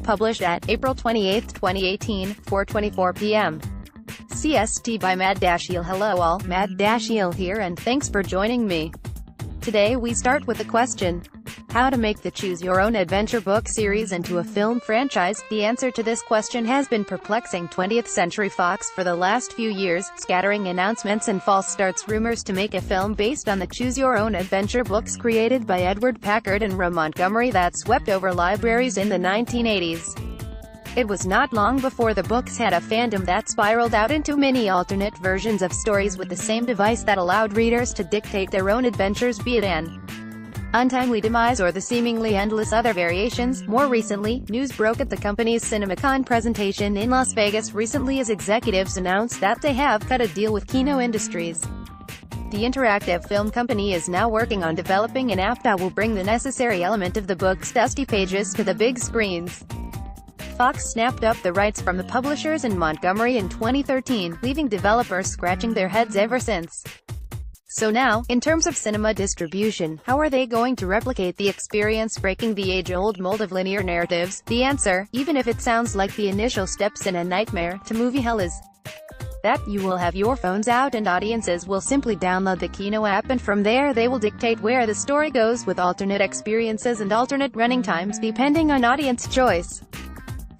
published at April 28, 2018, 4:24 p.m. CST by Mad Dashiell Hello all, Mad Dashiell here and thanks for joining me. Today we start with the question: how to make the choose-your-own-adventure book series into a film franchise? The answer to this question has been perplexing. 20th Century Fox for the last few years, scattering announcements and false starts rumors to make a film based on the choose-your-own-adventure books created by Edward Packard and Montgomery that swept over libraries in the 1980s. It was not long before the books had a fandom that spiraled out into many alternate versions of stories with the same device that allowed readers to dictate their own adventures, be it an untimely demise or the seemingly endless other variations. More recently, news broke at the company's CinemaCon presentation in Las Vegas recently as executives announced that they have cut a deal with Kino Industries. The interactive film company is now working on developing an app that will bring the necessary element of the book's dusty pages to the big screens. Fox snapped up the rights from the publishers in Montgomery in 2013, leaving developers scratching their heads ever since. So now, in terms of cinema distribution, how are they going to replicate the experience breaking the age-old mold of linear narratives? The answer, even if it sounds like the initial steps in a nightmare to movie hell, is that you will have your phones out and audiences will simply download the Kino app, and from there they will dictate where the story goes with alternate experiences and alternate running times depending on audience choice.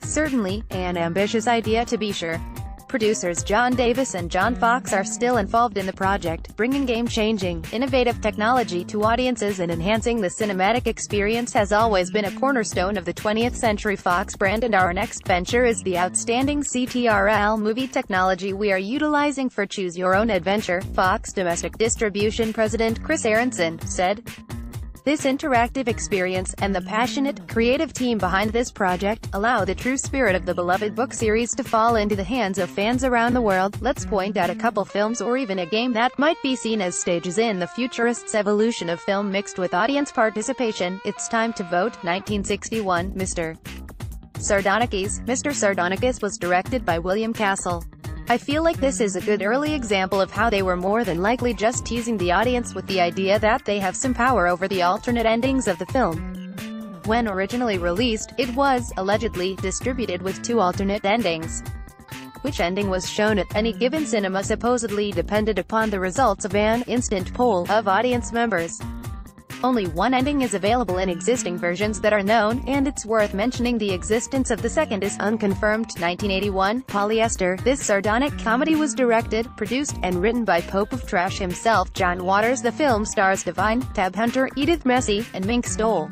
Certainly, an ambitious idea to be sure. Producers John Davis and John Fox are still involved in the project, bringing game-changing, innovative technology to audiences and enhancing the cinematic experience has always been a cornerstone of the 20th Century Fox brand, and our next venture is the outstanding CTRL movie technology we are utilizing for Choose Your Own Adventure, Fox Domestic Distribution President Chris Aronson said. This interactive experience, and the passionate, creative team behind this project, allow the true spirit of the beloved book series to fall into the hands of fans around the world. Let's point out a couple films or even a game that might be seen as stages in the futurists' evolution of film mixed with audience participation. It's time to vote. 1961, Mr. Sardonicus. Mr. Sardonicus was directed by William Castle. I feel like this is a good early example of how they were more than likely just teasing the audience with the idea that they have some power over the alternate endings of the film. When originally released, it was, allegedly, distributed with 2 alternate endings. Which ending was shown at any given cinema supposedly depended upon the results of an instant poll of audience members. Only one ending is available in existing versions that are known, and it's worth mentioning the existence of the second is unconfirmed. 1981, Polyester. This sardonic comedy was directed, produced, and written by Pope of Trash himself, John Waters. The film stars Divine, Tab Hunter, Edith Messy, and Mink Stoll.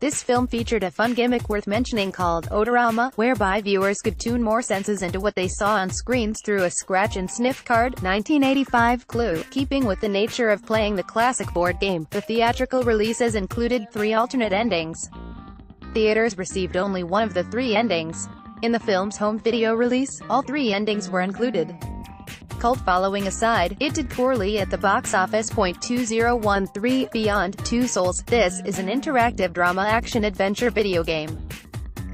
This film featured a fun gimmick worth mentioning called Odorama, whereby viewers could tune more senses into what they saw on screens through a scratch-and-sniff card. 1985, Clue. Keeping with the nature of playing the classic board game, the theatrical releases included 3 alternate endings. Theaters received only one of the 3 endings. In the film's home video release, all 3 endings were included. Cult following aside, it did poorly at the box office. 2013, Beyond Two Souls. This is an interactive drama action-adventure video game.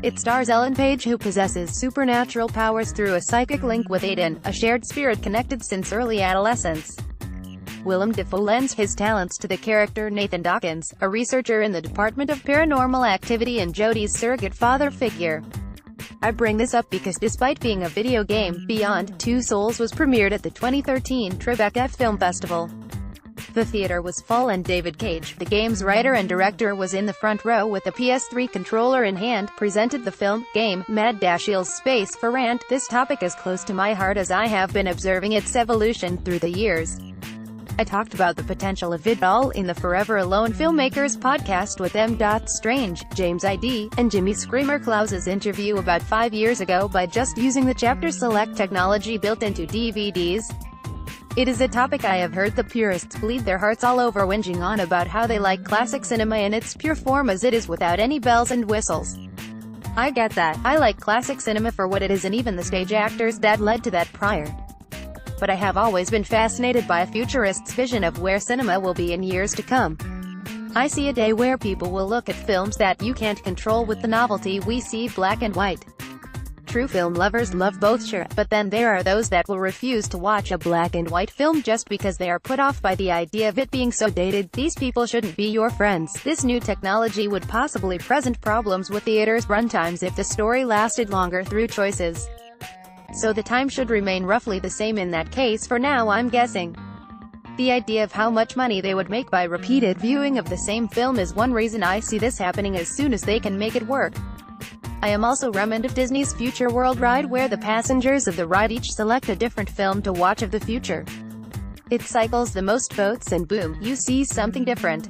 It stars Ellen Page, who possesses supernatural powers through a psychic link with Aiden, a shared spirit connected since early adolescence. Willem Dafoe lends his talents to the character Nathan Dawkins, a researcher in the Department of Paranormal Activity and Jodie's surrogate father figure. I bring this up because despite being a video game, Beyond Two Souls was premiered at the 2013 Tribeca Film Festival. The theater was full and David Cage, the game's writer and director, was in the front row with a PS3 controller in hand, presented the film, game, Mad Dashiell's Space for Rant. This topic is close to my heart as I have been observing its evolution through the years. I talked about the potential of it all in the Forever Alone Filmmakers podcast with M. Strange, James I.D., and Jimmy Screamer Klaus's interview about 5 years ago by just using the chapter select technology built into DVDs. It is a topic I have heard the purists bleed their hearts all over, whinging on about how they like classic cinema in its pure form as it is without any bells and whistles. I get that. I like classic cinema for what it is and even the stage actors that led to that prior. But I have always been fascinated by a futurist's vision of where cinema will be in years to come. I see a day where people will look at films that you can't control with the novelty we see black and white. True film lovers love both, sure, but then there are those that will refuse to watch a black and white film just because they are put off by the idea of it being so dated. These people shouldn't be your friends. This new technology would possibly present problems with theaters' runtimes if the story lasted longer through choices. So the time should remain roughly the same in that case for now, I'm guessing. The idea of how much money they would make by repeated viewing of the same film is one reason I see this happening as soon as they can make it work. I am also reminded of Disney's Future World ride, where the passengers of the ride each select a different film to watch of the future. It cycles the most votes and boom, you see something different.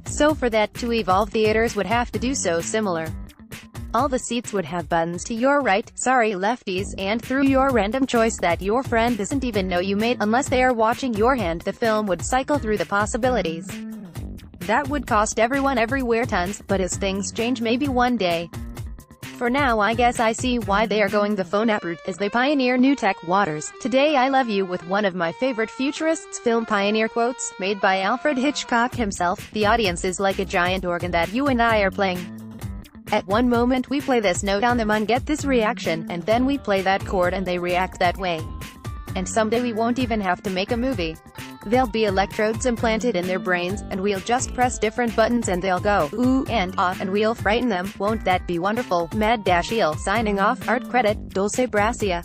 So for that to evolve, theaters would have to do so similar. All the seats would have buttons to your right, sorry lefties, and through your random choice that your friend doesn't even know you made unless they are watching your hand, the film would cycle through the possibilities. That would cost everyone everywhere tons, but as things change, maybe one day. For now, I guess I see why they are going the phone app route, as they pioneer new tech waters. Today I love you with one of my favorite futurists film pioneer quotes, made by Alfred Hitchcock himself. The audience is like a giant organ that you and I are playing. At one moment we play this note on them and get this reaction, and then we play that chord and they react that way. And someday we won't even have to make a movie. There'll be electrodes implanted in their brains, and we'll just press different buttons and they'll go ooh and ah, and we'll frighten them. Won't that be wonderful? Mad Dashiell signing off. Art credit, Dulce Bracia.